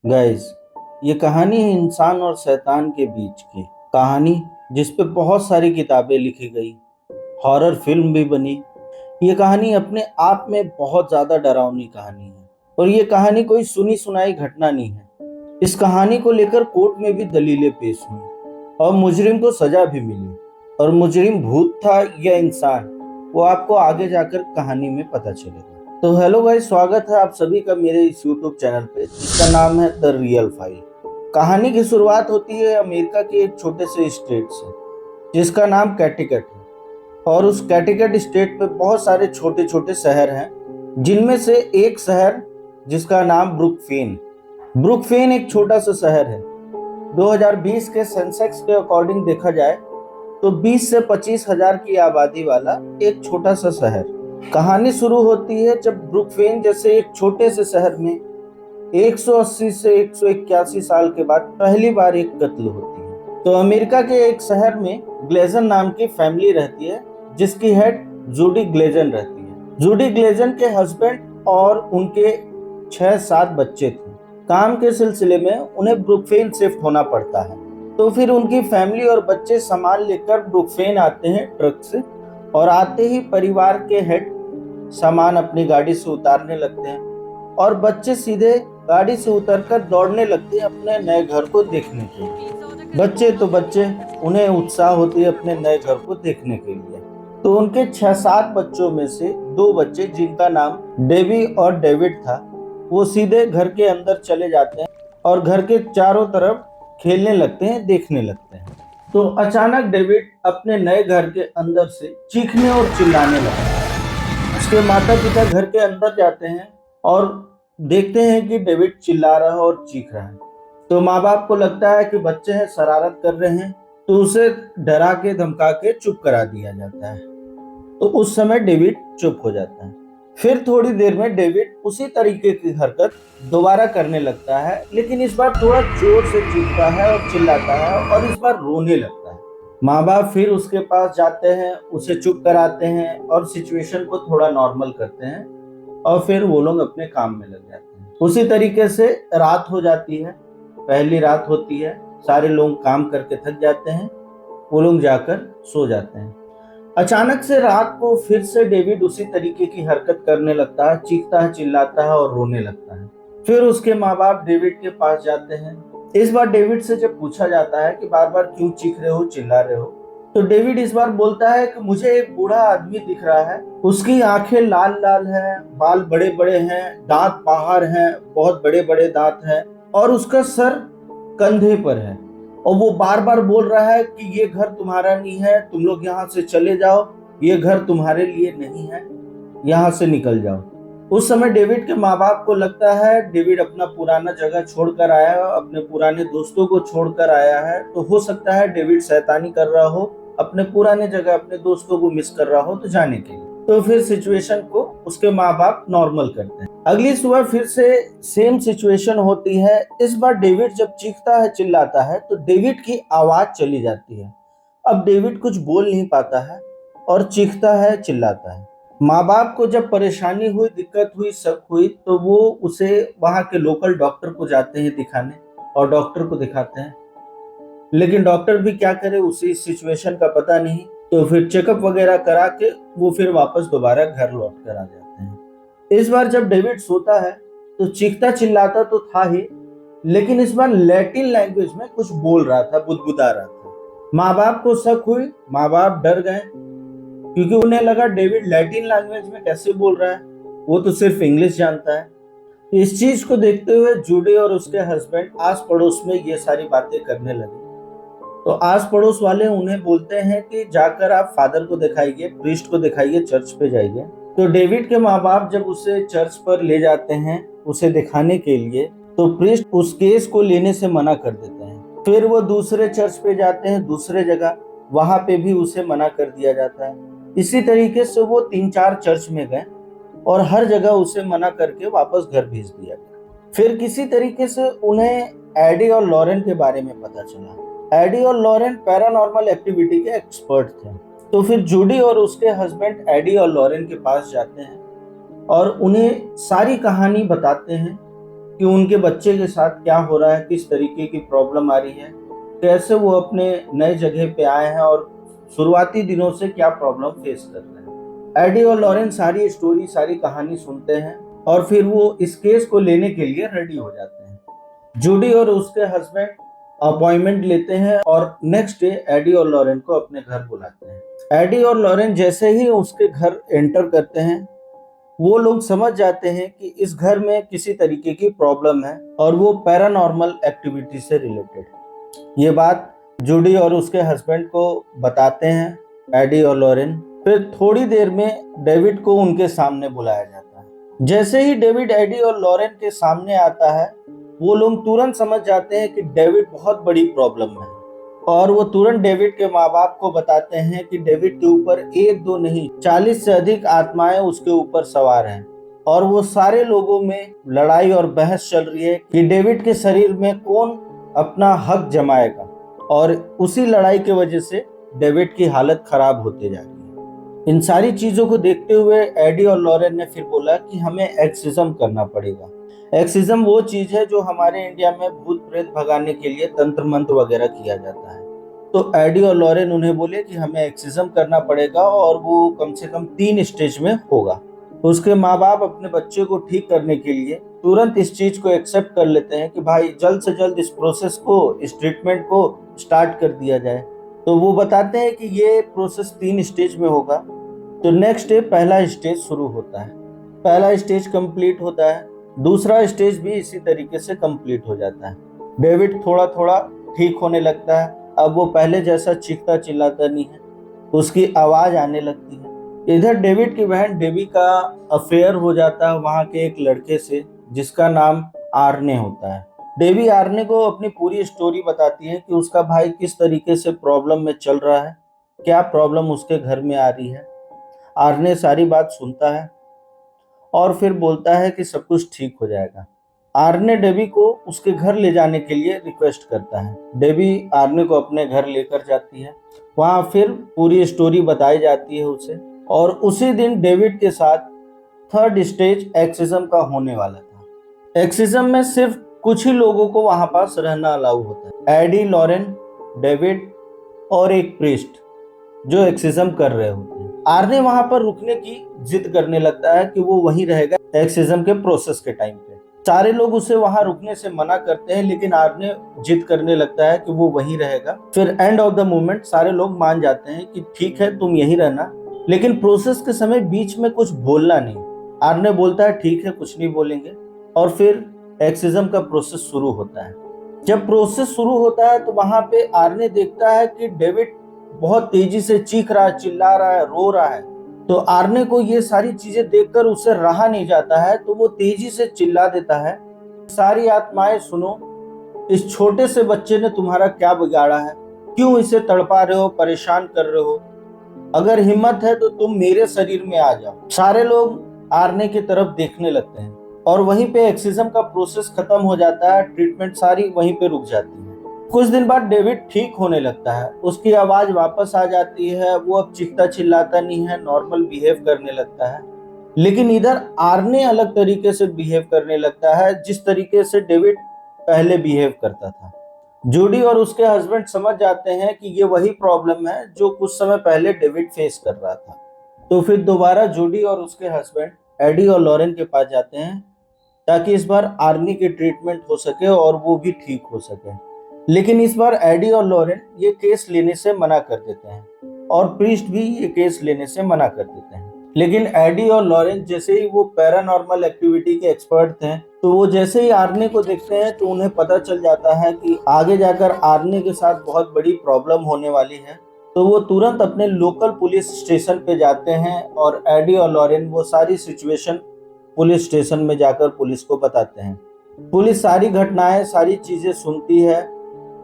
Guys, ये कहानी है इंसान और शैतान के बीच की कहानी, जिस पे बहुत सारी किताबें लिखी गई, हॉरर फिल्म भी बनी। ये कहानी अपने आप में बहुत ज़्यादा डरावनी कहानी है और ये कहानी कोई सुनी सुनाई घटना नहीं है। इस कहानी को लेकर कोर्ट में भी दलीलें पेश हुई और मुजरिम को सजा भी मिली। और मुजरिम भूत था या इंसान, वो आपको आगे जाकर कहानी में पता चलेगा। तो हेलो गाइस, स्वागत है आप सभी का मेरे इस यूट्यूब चैनल पे जिसका नाम है द रियल फाइल। कहानी की शुरुआत होती है अमेरिका के एक छोटे से स्टेट से जिसका नाम कैटिकट है। और उस कैटिकट स्टेट पे बहुत सारे छोटे छोटे शहर हैं, जिनमें से एक शहर जिसका नाम ब्रुकफिन। ब्रुकफिन एक छोटा सा शहर है। 2020 के सेंसेक्स के अकॉर्डिंग देखा जाए तो 20 से 25 हजार की आबादी वाला एक छोटा सा शहर। कहानी शुरू होती है जब ब्रुकफिन जैसे एक छोटे से शहर में 180 से 181 साल के बाद पहली बार एक कत्ल होती है। तो अमेरिका के एक शहर में ग्लेजन नाम की फैमिली रहती है, जिसकी हेड जूडी ग्लेजन रहती है। जूडी ग्लेजन के हस्बैंड और उनके 6-7 बच्चे थे। काम के सिलसिले में उन्हें ब्रुकफिन शिफ्ट होना पड़ता है। तो फिर उनकी फैमिली और बच्चे सामान लेकर ब्रुकफिन आते हैं ट्रक से, और आते ही परिवार के हेड सामान अपनी गाड़ी से उतारने लगते हैं और बच्चे सीधे गाड़ी से उतरकर दौड़ने लगते हैं अपने नए घर को देखने के लिए। बच्चे तो बच्चे, उन्हें उत्साह होती है अपने नए घर को देखने के लिए। तो उनके 6-7 बच्चों में से 2 बच्चे, जिनका नाम डेवी और डेविड था, वो सीधे घर के अंदर चले जाते हैं और घर के चारों तरफ खेलने लगते हैं, देखने लगते हैं। तो अचानक डेविड अपने नए घर के अंदर से चीखने और चिल्लाने लगता है। उसके माता पिता घर के अंदर जाते हैं और देखते हैं कि डेविड चिल्ला रहा है और चीख रहा है। तो माँ बाप को लगता है कि बच्चे हैं, शरारत कर रहे हैं, तो उसे डरा के धमका के चुप करा दिया जाता है। तो उस समय डेविड चुप हो जाता है। फिर थोड़ी देर में डेविड उसी तरीके की हरकत दोबारा करने लगता है, लेकिन इस बार थोड़ा जोर से चीखता है और चिल्लाता है और इस बार रोने लगता है। माँ बाप फिर उसके पास जाते हैं, उसे चुप कराते हैं और सिचुएशन को थोड़ा नॉर्मल करते हैं और फिर वो लोग अपने काम में लग जाते हैं। उसी तरीके से रात हो जाती है, पहली रात होती है, सारे लोग काम करके थक जाते हैं, वो लोग जाकर सो जाते हैं। अचानक से रात को फिर से डेविड उसी तरीके की हरकत करने लगता है, चीखता है, चिल्लाता है और रोने लगता है। फिर उसके माँ बाप डेविड के पास जाते हैं। इस बार डेविड से जब पूछा जाता है कि बार बार क्यों चीख रहे हो, चिल्ला रहे हो, तो डेविड इस बार बोलता है कि मुझे एक बूढ़ा आदमी दिख रहा है, उसकी आंखें लाल लाल हैं, बाल बड़े बड़े हैं, दांत बाहर हैं, बहुत बड़े बड़े दांत हैं, और उसका सर कंधे पर है, और वो बार बार बोल रहा है कि ये घर तुम्हारा नहीं है, तुम लोग यहाँ से चले जाओ, ये घर तुम्हारे लिए नहीं है, यहाँ से निकल जाओ। उस समय डेविड के माँ बाप को लगता है डेविड अपना पुराना जगह छोड़कर आया है, अपने पुराने दोस्तों को छोड़कर आया है, तो हो सकता है डेविड शैतानी कर रहा हो, अपने पुराने जगह अपने दोस्तों को मिस कर रहा हो तो जाने के लिए। तो फिर सिचुएशन को उसके माँ बाप नॉर्मल करते हैं। अगली सुबह फिर से सेम सिचुएशन होती है। इस बार डेविड जब चीखता है, चिल्लाता है, तो डेविड की आवाज चली जाती है। अब डेविड कुछ बोल नहीं पाता है और चीखता है, चिल्लाता है। माँ बाप को जब परेशानी हुई, दिक्कत हुई, शक हुई, तो वो उसे वहां के लोकल डॉक्टर को जाते हैं दिखाने और डॉक्टर को दिखाते हैं। लेकिन डॉक्टर भी क्या करे, उसी सिचुएशन का पता नहीं, तो फिर चेकअप वगैरह करा के वो फिर वापस दोबारा घर लौट कर आ जाते हैं। इस बार जब डेविड सोता है तो चीखता चिल्लाता तो था ही, लेकिन इस बार लैटिन लैंग्वेज में कुछ बोल रहा था, बुदबुदा रहा था। माँ बाप को शक हुई, माँ बाप डर गए, क्योंकि उन्हें लगा डेविड लैटिन लैंग्वेज में कैसे बोल रहा है, वो तो सिर्फ इंग्लिश जानता है। इस चीज को देखते हुए जूडी और उसके हस्बैंड आस पड़ोस में ये सारी बातें करने लगे। तो आस पड़ोस वाले उन्हें बोलते हैं कि जाकर आप फादर को दिखाइए, प्रीस्ट को दिखाइए, चर्च पे जाइए। तो डेविड के माँ बाप जब उसे चर्च पर ले जाते हैं उसे दिखाने के लिए, तो प्रीस्ट उस केस को लेने से मना कर देते हैं। फिर वो दूसरे चर्च पे जाते हैं, दूसरे जगह, वहां पे भी उसे मना कर दिया जाता है। इसी तरीके से वो 3-4 चर्च में गए और हर जगह उसे मना करके वापस घर भेज दिया गया। फिर किसी तरीके से उन्हें एडी और लॉरेन के बारे में पता चला। एडी और लॉरेन पैरानॉर्मल एक्टिविटी के एक्सपर्ट थे। तो फिर जूडी और उसके हस्बैंड एडी और लॉरेन के पास जाते हैं और उन्हें सारी कहानी बताते हैं कि उनके बच्चे के साथ क्या हो रहा है, किस तरीके की प्रॉब्लम आ रही है, कैसे वो अपने नए जगह पे आए हैं और शुरुआती दिनों से क्या प्रॉब्लम फेस कर रहे हैं। एडी और लॉरेन सारी स्टोरी, सारी कहानी सुनते हैं और फिर वो इस केस को लेने के लिए रेडी हो जाते हैं। जूडी और उसके हस्बैंड अपॉइंटमेंट लेते हैं और नेक्स्ट डे एडी और लॉरेन को अपने घर बुलाते हैं। एडी और लॉरेन जैसे ही उसके घर एंटर करते हैं, वो लोग समझ जाते हैं कि इस घर में किसी तरीके की प्रॉब्लम है और वो पैरानॉर्मल एक्टिविटी से रिलेटेड। ये बात जूडी और उसके हस्बैंड को बताते हैं एडी और लॉरेन। फिर थोड़ी देर में डेविड को उनके सामने बुलाया जाता है। जैसे ही डेविड एडी और लॉरेन के सामने आता है, वो लोग तुरंत समझ जाते हैं कि डेविड बहुत बड़ी प्रॉब्लम है और वो तुरंत डेविड के माँ बाप को बताते हैं कि डेविड के ऊपर एक दो नहीं 40 से अधिक आत्माएं उसके ऊपर सवार हैं और वो सारे लोगों में लड़ाई और बहस चल रही है कि डेविड के शरीर में कौन अपना हक जमाएगा और उसी लड़ाई की वजह से डेविड की हालत खराब होते जा रही है। इन सारी चीजों को देखते हुए एडी और लॉरेन ने फिर बोला कि हमें एक्सिज्म करना पड़ेगा। एक्सिज्म वो चीज है जो हमारे इंडिया में भूत प्रेत भगाने के लिए तंत्र मंत्र वगैरह किया जाता है। तो एडी और लॉरेन उन्हें बोले कि हमें एक्सिज्म करना पड़ेगा और वो कम से कम 3 स्टेज में होगा। उसके माँ बाप अपने बच्चे को ठीक करने के लिए तुरंत इस चीज को एक्सेप्ट कर लेते हैं कि भाई जल्द से जल्द इस प्रोसेस को, इस ट्रीटमेंट को स्टार्ट कर दिया जाए। तो वो बताते हैं कि ये प्रोसेस 3 स्टेज में होगा। तो नेक्स्ट डे पहला स्टेज शुरू होता है। पहला स्टेज कंप्लीट होता है, दूसरा स्टेज भी इसी तरीके से कंप्लीट हो जाता है। डेविड थोड़ा थोड़ा ठीक होने लगता है। अब वो पहले जैसा चीखता चिल्लाता नहीं है, उसकी आवाज आने लगती है। इधर डेविड की बहन डेबी का अफेयर हो जाता है वहां के एक लड़के से जिसका नाम आर्ने होता है। डेबी आर्ने को अपनी पूरी स्टोरी बताती है कि उसका भाई किस तरीके से प्रॉब्लम में चल रहा है, क्या प्रॉब्लम उसके घर में आ रही है। आर्ने सारी बात सुनता है और फिर बोलता है कि सब कुछ ठीक हो जाएगा। आर्ने डेबी को उसके घर ले जाने के लिए रिक्वेस्ट करता है। डेबी आर्ने को अपने घर लेकर जाती है। वहां फिर पूरी स्टोरी बताई जाती है उसे और उसी दिन डेविड के साथ 3rd स्टेज एक्सिज्म का होने वाला था। एक्सिज्म में सिर्फ कुछ ही लोगों को वहां पास रहना अलाउ होता है, एडी, लॉरेन, डेविड और एक प्रीस्ट जो एक्सिज्म कर रहे होते हैं। आर्ने वहां पर रुकने की जिद करने लगता है कि वो वहीं रहेगा एक्सिज्म के प्रोसेस के टाइम पे। सारे लोग उसे वहां रुकने से मना करते हैं लेकिन आर्ने जिद करने लगता है कि वो वहीं रहेगा। फिर एंड ऑफ द मोमेंट सारे लोग मान जाते हैं कि ठीक है तुम यहीं रहना, लेकिन प्रोसेस के समय बीच में कुछ बोलना नहीं। आर्ने बोलता है ठीक है कुछ नहीं बोलेंगे और फिर एक्सिज्म का प्रोसेस शुरू होता है। जब प्रोसेस शुरू होता है तो वहां पे आर्ने देखता है कि डेविड बहुत तेजी से चीख रहा है, चिल्ला रहा है, रो रहा है। तो आर्ने को ये सारी चीजें देखकर उससे रहा नहीं जाता है, तो वो तेजी से चिल्ला देता है, सारी आत्माएं सुनो, इस छोटे से बच्चे ने तुम्हारा क्या बिगाड़ा है, क्यों इसे तड़पा रहे हो, परेशान कर रहे हो, अगर हिम्मत है तो तुम मेरे शरीर में आ जाओ। सारे लोग आर्ने की तरफ देखने लगते हैं और वहीं पे एक्सिज्म का प्रोसेस खत्म हो जाता है। ट्रीटमेंट सारी वहीं पे रुक जाती है। कुछ दिन बाद डेविड ठीक होने लगता है, उसकी आवाज वापस आ जाती है, वो अब चीखता चिल्लाता नहीं है, नॉर्मल बिहेव करने लगता है। लेकिन इधर आर्ने अलग तरीके से बिहेव करने लगता है जिस तरीके से डेविड पहले बिहेव करता था। जूडी और उसके हस्बैंड समझ जाते हैं कि ये वही प्रॉब्लम है जो कुछ समय पहले डेविड फेस कर रहा था। तो फिर दोबारा जूडी और उसके हस्बैंड एडी और लॉरेन के पास जाते हैं ताकि इस बार आर्ने की ट्रीटमेंट हो सके और वो भी ठीक हो सके। लेकिन इस बार एडी और लॉरेन ये केस लेने से मना कर देते हैं और प्रीस्ट भी ये केस लेने से मना कर देते हैं। लेकिन एडी और लॉरेन जैसे ही वो पैरानॉर्मल एक्टिविटी के एक्सपर्ट थे, तो वो जैसे ही आर्ने को देखते हैं तो उन्हें पता चल जाता है कि आगे जाकर आर्ने के साथ बहुत बड़ी प्रॉब्लम होने वाली है। तो वो तुरंत अपने लोकल पुलिस स्टेशन पे जाते हैं और एडी और लॉरेन वो सारी सिचुएशन पुलिस स्टेशन में जाकर पुलिस को बताते हैं। पुलिस सारी घटनाएं, सारी चीजें सुनती है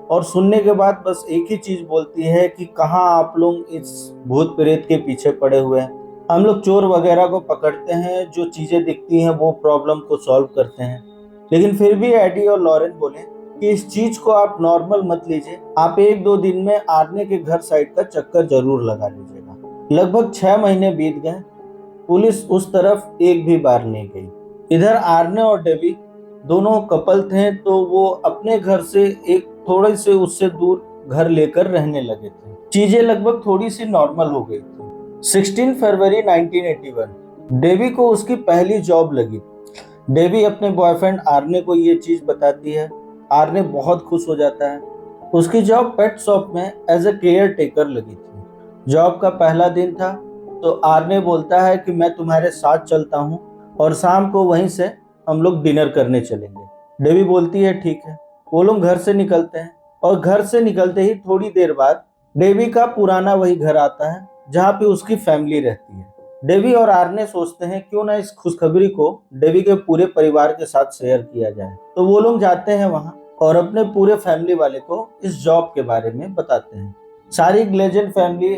और सुनने के बाद बस एक ही चीज बोलती है कि कहाँ आप लोग इस भूत प्रेत के पीछे पड़े हुए हैं। हम लोग चोर वगैरह को पकड़ते हैं, जो चीजें दिखती हैं वो प्रॉब्लम को सॉल्व करते हैं। लेकिन फिर भी एडी और लॉरेन बोले कि इस चीज को आप नॉर्मल मत लीजिए, आप 1-2 दिन में आर्ने के घर साइड का चक्कर जरूर लगा लीजिएगा। लगभग 6 महीने बीत गए, पुलिस उस तरफ एक भी बार नहीं गई। इधर आर्ने और डेबी दोनों कपल थे, तो वो अपने घर से एक थोड़े से उससे दूर घर लेकर रहने लगे थे। चीजें लगभग थोड़ी सी नॉर्मल हो गई थी। 16 फरवरी 1981 डेवी को उसकी पहली जॉब लगी। डेवी अपने बॉयफ्रेंड आर्ने को ये चीज बताती है। आर्ने बहुत खुश हो जाता है। उसकी जॉब पेट शॉप में एज ए केयर टेकर लगी थी। जॉब का पहला दिन था, तो आर्ने बोलता है कि मैं तुम्हारे साथ चलता हूँ और शाम को वहीं से हम लोग डिनर करने चलेंगे। डेवी बोलती है ठीक है। वो लोग घर से निकलते हैं और घर से निकलते ही थोड़ी देर बाद डेवी का पुराना वही घर आता है जहाँ पे उसकी फैमिली रहती है। डेवी और आर्ने सोचते हैं क्यों ना इस खुशखबरी को डेवी के पूरे परिवार के साथ शेयर किया जाए। तो वो लोग जाते हैं वहाँ और अपने पूरे फैमिली वाले को इस जॉब के बारे में बताते हैं। सारी ग्लेजन फैमिली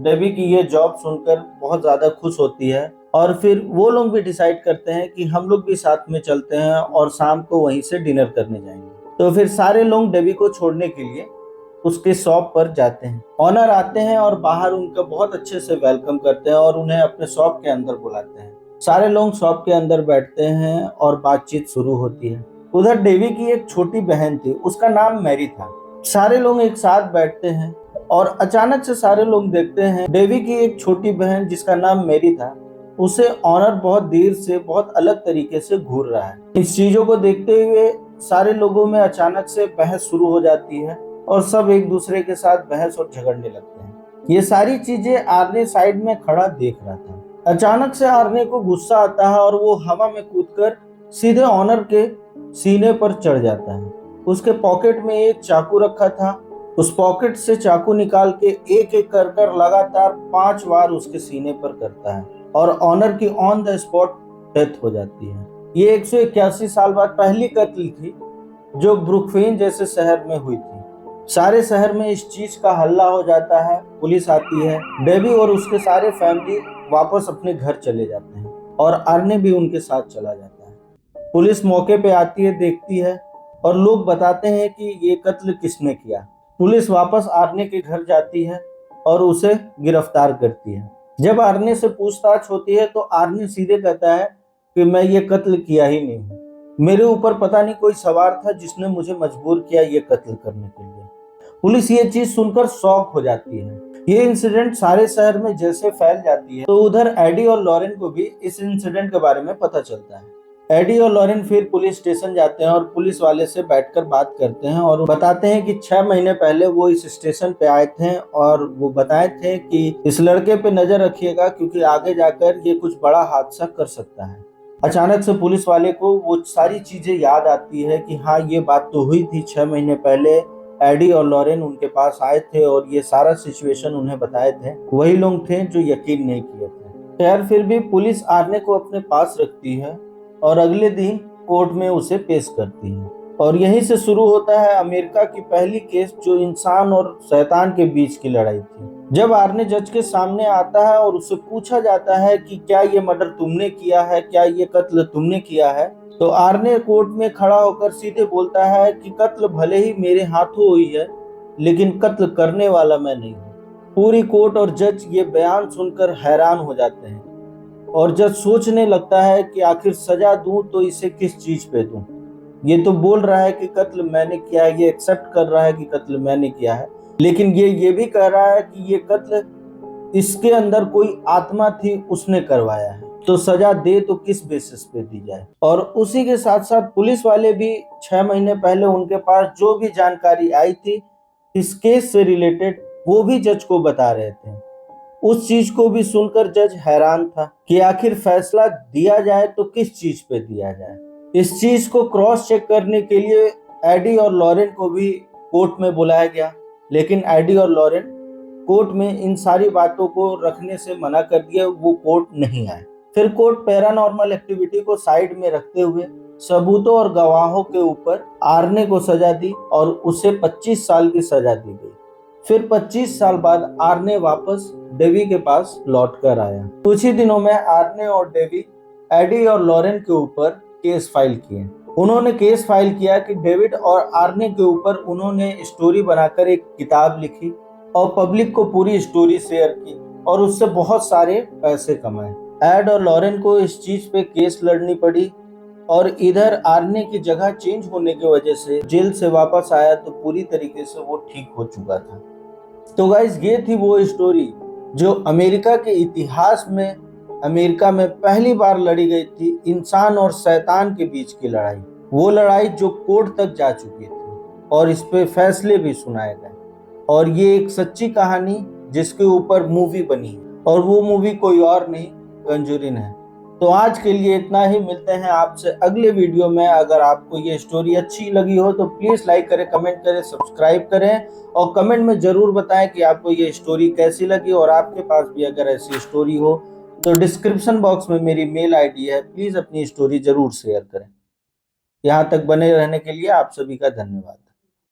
डेवी की ये जॉब सुनकर बहुत ज्यादा खुश होती है और फिर वो लोग भी डिसाइड करते हैं कि हम लोग भी साथ में चलते हैं और शाम को वहीं से डिनर करने जाएंगे। तो फिर सारे लोग डेवी को छोड़ने के लिए उसके शॉप पर जाते हैं। ऑनर आते हैं और बाहर उनका बहुत अच्छे से वेलकम करते हैं और उन्हें अपने शॉप के अंदर बुलाते हैं। सारे लोग शॉप के अंदर बैठते हैं और बातचीत शुरू होती है। उधर डेवी की एक छोटी बहन थी, उसका नाम मैरी था। सारे लोग एक साथ बैठते हैं और अचानक से सारे लोग देखते हैं डेवी की एक छोटी बहन जिसका नाम मैरी था, उसे ऑनर बहुत देर से बहुत अलग तरीके से घूर रहा है। इस चीजों को देखते हुए सारे लोगों में अचानक से बहस शुरू हो जाती है और सब एक दूसरे के साथ बहस और झगड़ने लगते हैं। ये सारी चीजें आर्ने साइड में खड़ा देख रहा था। अचानक से आर्ने को गुस्सा आता है और वो हवा में कूदकर सीधे ऑनर के सीने पर चढ़ जाता है। उसके पॉकेट में एक चाकू रखा था। उस पॉकेट से चाकू निकाल के एक एक कर लगातार 5 बार उसके सीने पर करता है और ऑनर की ऑन द स्पॉट डेथ हो जाती है। ये 181 साल बाद पहली कत्ल थी जो ब्रुकफिन जैसे शहर में हुई थी। सारे शहर में इस चीज का हल्ला हो जाता है। पुलिस आती है। डेवी और उसके सारे फैमिली वापस अपने घर चले जाते हैं और आर्ने भी उनके साथ चला जाता है। पुलिस मौके पे आती है, देखती है और लोग बताते हैं कि ये कत्ल किसने किया। पुलिस वापस आर्ने के घर जाती है और उसे गिरफ्तार करती है। जब आर्ने से पूछताछ होती है तो आर्ने सीधे कहता है कि मैं ये कत्ल किया ही नहीं हूँ। मेरे ऊपर पता नहीं कोई सवार था जिसने मुझे मजबूर किया ये कत्ल करने के लिए। पुलिस ये चीज सुनकर शॉक हो जाती है। ये इंसिडेंट सारे शहर में जैसे फैल जाती है तो उधर एडी और लॉरेन को भी इस इंसिडेंट के बारे में पता चलता है। एडी और लॉरेन फिर पुलिस स्टेशन जाते हैं और पुलिस वाले से बैठकर बात करते हैं और बताते हैं कि 6 महीने पहले वो इस स्टेशन पे आए थे और वो बताए थे कि इस लड़के पे नजर रखिएगा क्योंकि आगे जाकर ये कुछ बड़ा हादसा कर सकता है। अचानक से पुलिस वाले को वो सारी चीजें याद आती है कि हाँ ये बात तो हुई थी 6 महीने पहले। एडी और लॉरेन उनके पास आए थे और ये सारा सिचुएशन उन्हें बताए थे। वही लोग थे जो यकीन नहीं किए थे। खैर फिर भी पुलिस आर्ने को अपने पास रखती है और अगले दिन कोर्ट में उसे पेश करती है और यहीं से शुरू होता है अमेरिका की पहली केस जो इंसान और शैतान के बीच की लड़ाई थी। जब आर्ने जज के सामने आता है और उससे पूछा जाता है कि क्या ये मर्डर तुमने किया है, क्या ये कत्ल तुमने किया है, तो आर्ने कोर्ट में खड़ा होकर सीधे बोलता है कि कत्ल भले ही मेरे हाथों हुई है लेकिन कत्ल करने वाला मैं नहीं हूँ। पूरी कोर्ट और जज ये बयान सुनकर हैरान हो जाते हैं और जज सोचने लगता है कि आखिर सजा दूं तो इसे किस चीज पे दूं। ये तो बोल रहा है कि कत्ल मैंने किया है, ये एक्सेप्ट कर रहा है कि कत्ल मैंने किया है, लेकिन ये भी कह रहा है कि ये कत्ल इसके अंदर कोई आत्मा थी उसने करवाया है, तो सजा दे तो किस बेसिस पे दी जाए। और उसी के साथ साथ पुलिस वाले भी 6 महीने पहले उनके पास जो भी जानकारी आई थी इस केस से रिलेटेड वो भी जज को बता रहे थे। उस चीज को भी सुनकर जज हैरान था कि आखिर फैसला दिया जाए तो किस चीज पे दिया जाए। इस चीज को क्रॉस चेक करने के लिए एडी और लॉरेन को भी कोर्ट में बुलाया गया, लेकिन एडी और लॉरेन कोर्ट में इन सारी बातों को रखने से मना कर दिया, वो कोर्ट नहीं आए। फिर कोर्ट पैरानॉर्मल एक्टिविटी को साइड में रखते हुए सबूतों और गवाहों के ऊपर आर्ने को सजा दी और उसे 25 साल की सजा दी गई। फिर 25 साल बाद आर्ने वापस डेवी के पास लौट कर आया। कुछ ही दिनों में आर्ने और डेवी एडी और लॉरेन के ऊपर केस फाइल किए। उन्होंने केस फाइल किया कि डेविड और आर्ने के ऊपर उन्होंने स्टोरी बनाकर एक किताब लिखी और पब्लिक को पूरी स्टोरी शेयर की और उससे बहुत सारे पैसे कमाए। एड और लॉरेन को इस चीज पे केस लड़नी पड़ी और इधर आर्ने की जगह चेंज होने की वजह से जेल से वापस आया तो पूरी तरीके से वो ठीक हो चुका था। तो गाइस ये थी वो स्टोरी जो अमेरिका के इतिहास में अमेरिका में पहली बार लड़ी गई थी इंसान और शैतान के बीच की लड़ाई। वो लड़ाई जो कोर्ट तक जा चुकी थी और इस पे फैसले भी सुनाए गए। और ये एक सच्ची कहानी जिसके ऊपर मूवी बनी है और वो मूवी कोई और नहीं, कंजूरिन है। तो आज के लिए इतना ही, मिलते हैं आपसे अगले वीडियो में। अगर आपको ये स्टोरी अच्छी लगी हो तो प्लीज लाइक करें, कमेंट करें, सब्सक्राइब करें और कमेंट में जरूर बताएं कि आपको ये स्टोरी कैसी लगी। और आपके पास भी अगर ऐसी स्टोरी हो तो डिस्क्रिप्शन बॉक्स में मेरी मेल आईडी है, प्लीज अपनी स्टोरी जरूर शेयर करें। यहाँ तक बने रहने के लिए आप सभी का धन्यवाद।